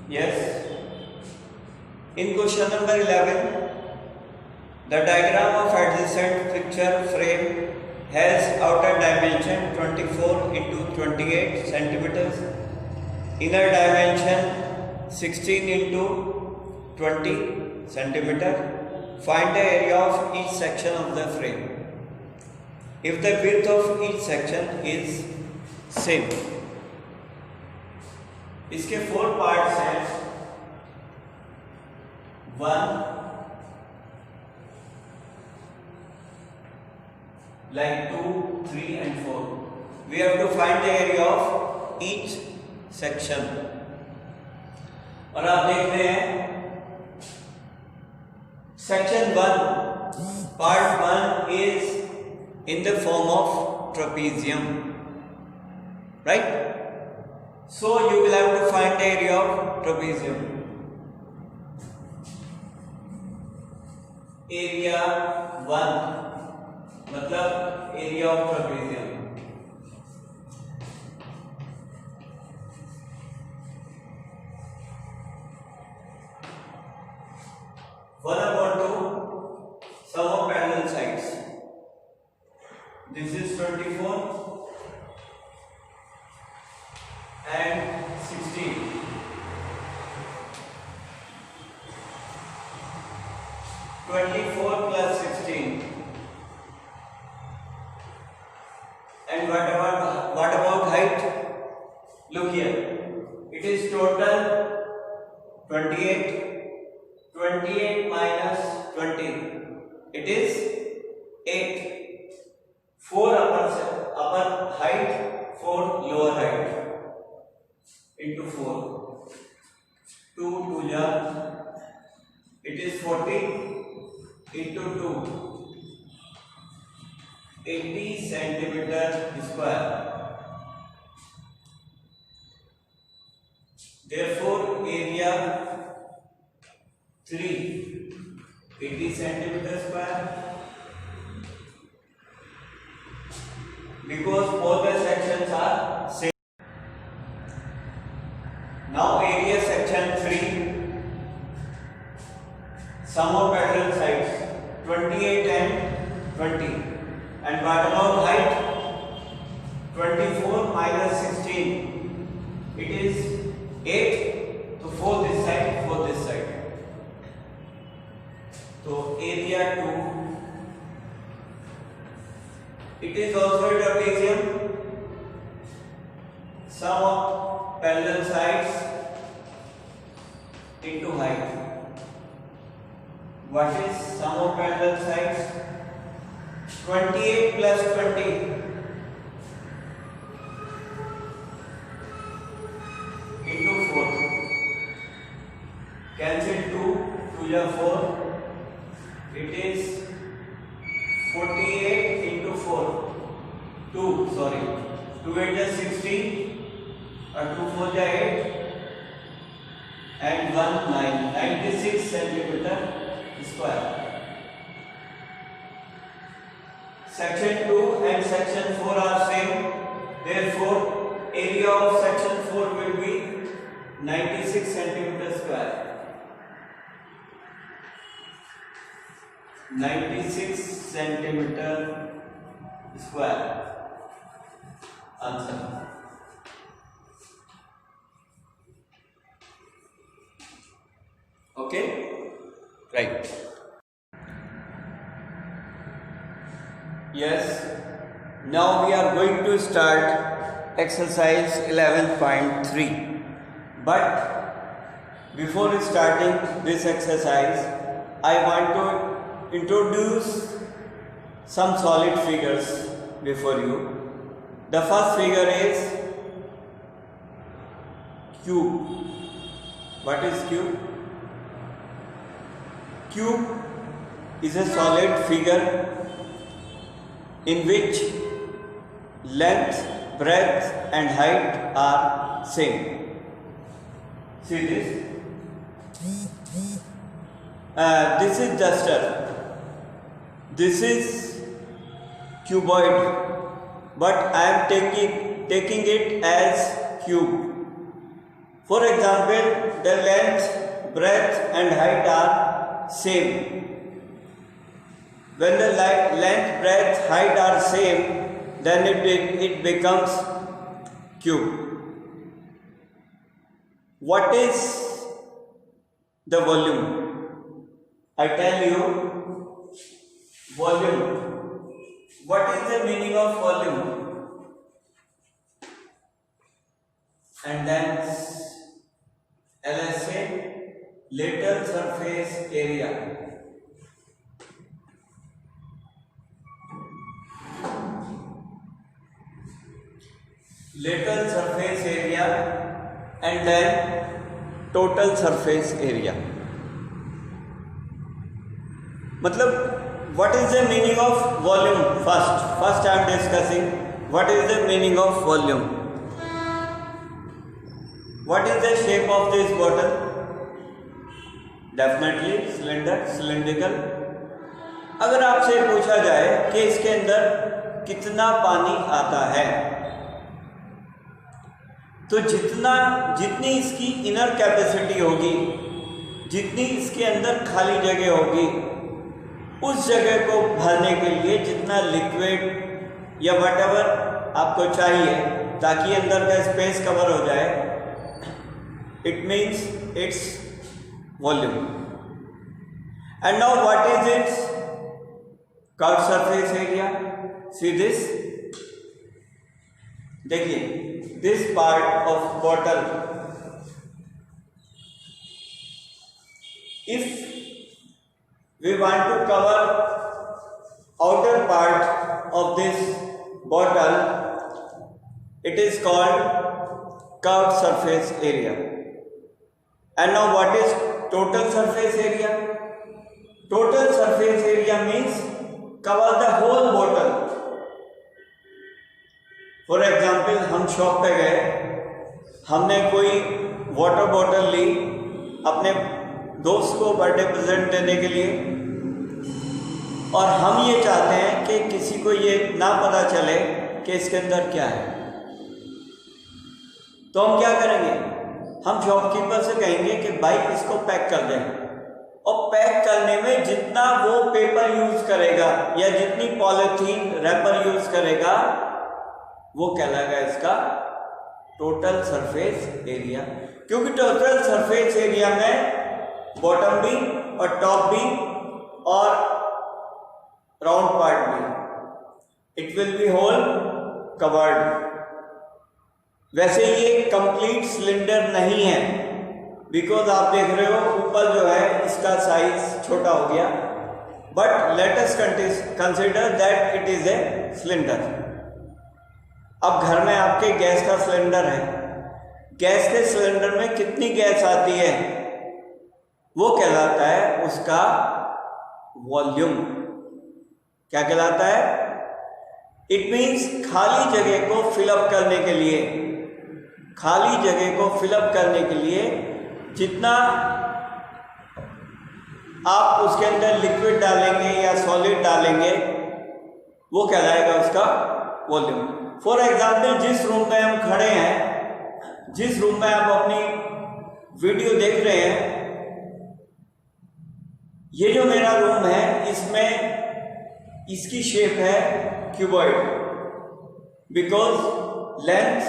Yes. In question number 11, the diagram of adjacent picture frame has outer dimension 24 into 28 centimeters, inner dimension 16 into 20 centimeter. Find the area of each section of the frame. If the width of each section is same, इसके 4 parts हैं, 1 like 2, 3 and 4. We have to find the area of each section. और आप देखते हैं section 1, part 1 is in the form of trapezium, right? So you will have to find the area of trapezium. Area 1 मतलब area of trapezium. One upon 2 sum of parallel sides. This is 24 and 16. Plus 16. And what about height? Look here. It is total 28 minus 20. It is 8. 4 upper height, 4 lower height into 4. 2 it is 40 into 2, 80 centimeter square. Therefore, area 3, 80 centimeter square. Because both the sections are same. Now area section 3, sum of parallel sides 28 and 20. And what about height? 24 minus 16. It is 8. So 4 this side, 4 this side. So area 2. It is also a trapezium. Sum of parallel sides into height. What is sum of parallel sides? 28 plus 20. Into 4. Cancel 2 is 4. It is 48 into 4. 2, sorry. 2 8 is 16. 2 4 is 8. And 1 9. 96 centimeter square. Section 2 and section 4 are same. Therefore, area of section 4 will be 96 centimeter square. 96 centimeter square. Answer. Okay? Right. Yes. Now we are going to start exercise 11.3. But before starting this exercise, I want to introduce some solid figures before you. The first figure is cube. What is cube? Cube is a solid figure in which length, breadth and height are same. See this? This is duster. This is cuboid, but I am taking it as cube. For example, the length, breadth and height are same. When the length, breadth, height are same, then it becomes cube. What is the volume? I tell you, volume. What is the meaning of volume? And then LSA, lateral surface area. Lateral surface area and then total surface area. मतलब what is the meaning of volume? First I am discussing what is the meaning of volume. What is the shape of this bottle? Definitely cylindrical. अगर आपसे पूछा जाए कि इसके अंदर कितना पानी आता है, तो जितनी इसकी इनर कैपेसिटी होगी, जितनी इसके अंदर खाली जगह होगी, उस जगह को भरने के लिए जितना लिक्विड या व्हाटएवर आपको चाहिए ताकि अंदर का स्पेस कवर हो जाए, it means its volume. And now what is its curved surface area? See this, देखिए this part of bottle, if we want to cover outer part of this bottle, it is called curved surface area. And now what is total surface area? Total surface area means cover the whole bottle. For example, हम shop पे गए, हमने कोई water bottle ली अपने दोस्त को birthday present देने के लिए, और हम ये चाहते हैं कि किसी को ये ना पता चले कि इसके अंदर क्या है, तो हम क्या करेंगे? हम शॉपकीपर से कहेंगे कि भाई इसको पैक कर दें, और पैक करने में जितना वो पेपर यूज करेगा या जितनी पॉलिथीन रैपर यूज करेगा वो कहलाएगा इसका टोटल सरफेस एरिया। क्योंकि टोटल सरफेस एरिया में बॉटम भी और टॉप भी और राउंड पार्ट भी, it will be whole covered. वैसे ये कंप्लीट सिलेंडर नहीं है, बिकॉज आप देख रहे हो ऊपर जो है इसका साइज छोटा हो गया, but let us consider that it is a cylinder. अब घर में आपके गैस का सिलेंडर है, गैस के सिलेंडर में कितनी गैस आती है वो कहलाता है उसका वॉल्यूम। क्या कहलाता है? इट मीन्स खाली जगह को फिलअप करने के लिए, खाली जगह को फिलअप करने के लिए जितना आप उसके अंदर लिक्विड डालेंगे या सॉलिड डालेंगे वो कहलाएगा उसका वॉल्यूम। फॉर एग्जाम्पल, जिस रूम में हम खड़े हैं, जिस रूम में आप अपनी वीडियो देख रहे हैं, ये जो मेरा रूम है इसमें इसकी शेप है cuboid, because length,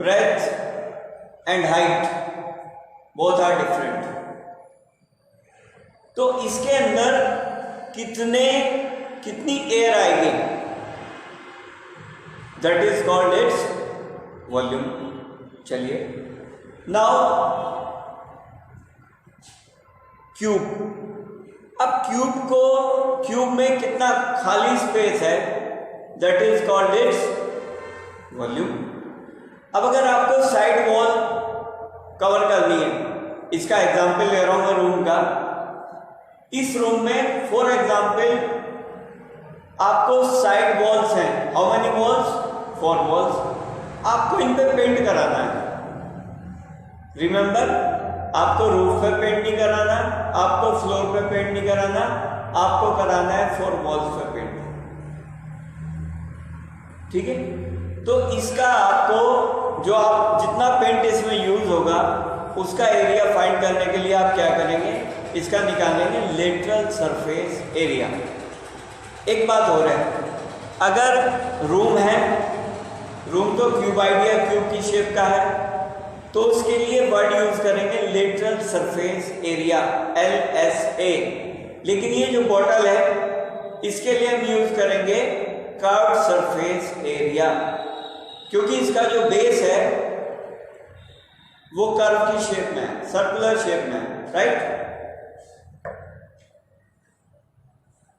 breadth and height both are different. तो इसके अंदर कितनी एयर आएगी, that is called its volume. चलिए नाउ क्यूब। अब क्यूब में कितना खाली स्पेस है, that is called its volume. अब अगर आपको साइड वॉल कवर करनी है, इसका एग्जांपल ले रहा हूं मैं रूम का। इस रूम में फॉर एग्जांपल आपको साइड वॉल्स हैं, हाउ मेनी वॉल्स? 4 वॉल्स। आपको इन पे पेंट कराना है। रिमेंबर, आपको रूफ पे पेंट नहीं कराना, आपको फ्लोर पे पेंट नहीं कराना, आपको कराना है 4 वॉल्स पे पेंट। ठीक है? तो इसका आपको जो आप जितना पेंट इसमें यूज होगा उसका एरिया फाइंड करने के लिए आप क्या करेंगे, इसका निकालेंगे लेटरल सरफेस एरिया। एक बात हो रहा है, अगर रूम है, रूम तो क्यूबाइड या क्यूब की शेप का है, तो उसके लिए वर्ड यूज करेंगे लेटरल सरफेस एरिया LSA। लेकिन ये जो बॉटल है इसके लिए हम यूज करेंगे कर्व्ड सरफेस एरिया, क्योंकि इसका जो बेस है वो कर्व की शेप में है, सर्कुलर शेप में है, right.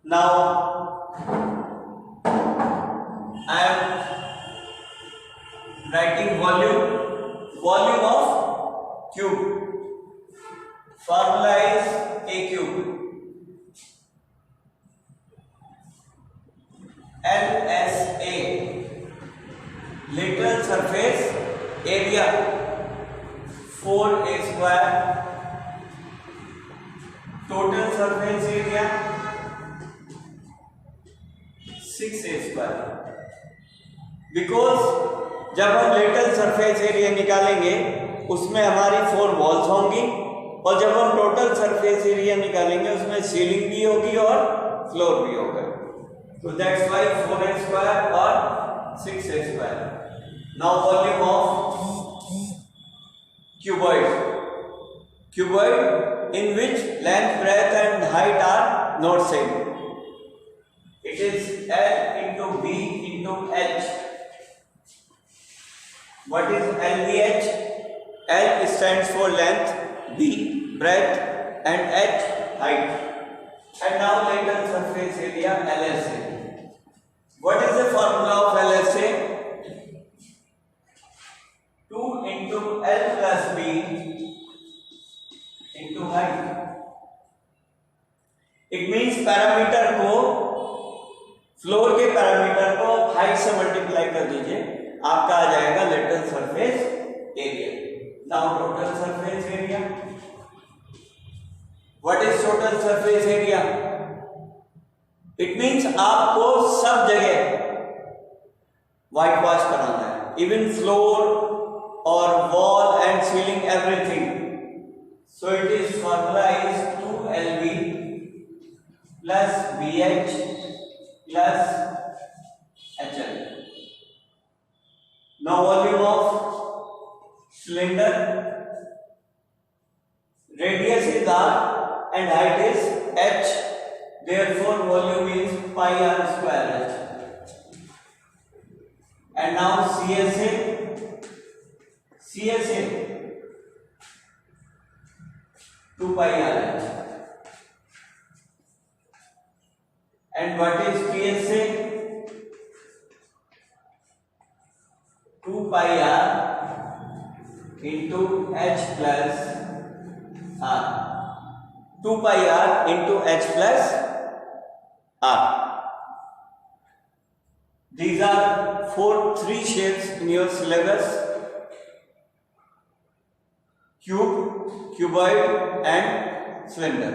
Now I am writing volume of cube. Formula is A cube LSA, lateral surface area 4A square, total surface area 6A square। Because जब हम लेटरल सरफेस एरिया निकालेंगे उसमें हमारी 4 वॉल्स होंगी, और जब हम टोटल सरफेस एरिया निकालेंगे उसमें सीलिंग भी होगी और फ्लोर भी होगा। So that's why 4A square or 6A square. Now volume of cuboid. Cuboid in which length, breadth and height are not same. It is L into B into H. What is LVH? L stands for length, B breadth and H height. And now lateral surface area LSA. What is the formula of LSA? 2 into L plus B into height. It means parameter को, floor के parameter को height से multiply कर दीजिए, आपका आ जाएगा lateral surface area. Now total surface area. What is total surface area? It means आपको सब जगह व्हाइट वॉश कराना है, इवन फ्लोर और wall and ceiling everything. So it is formula is 2LB plus BH plus HL। Now volume of cylinder, radius is R and height is H, therefore volume is pi R square H। And now CSA 2 pi R H। And what is PSA? 2 pi R into H plus R, 2 pi R into H plus R. These are 3 shapes in your syllabus: cube, cuboid and cylinder.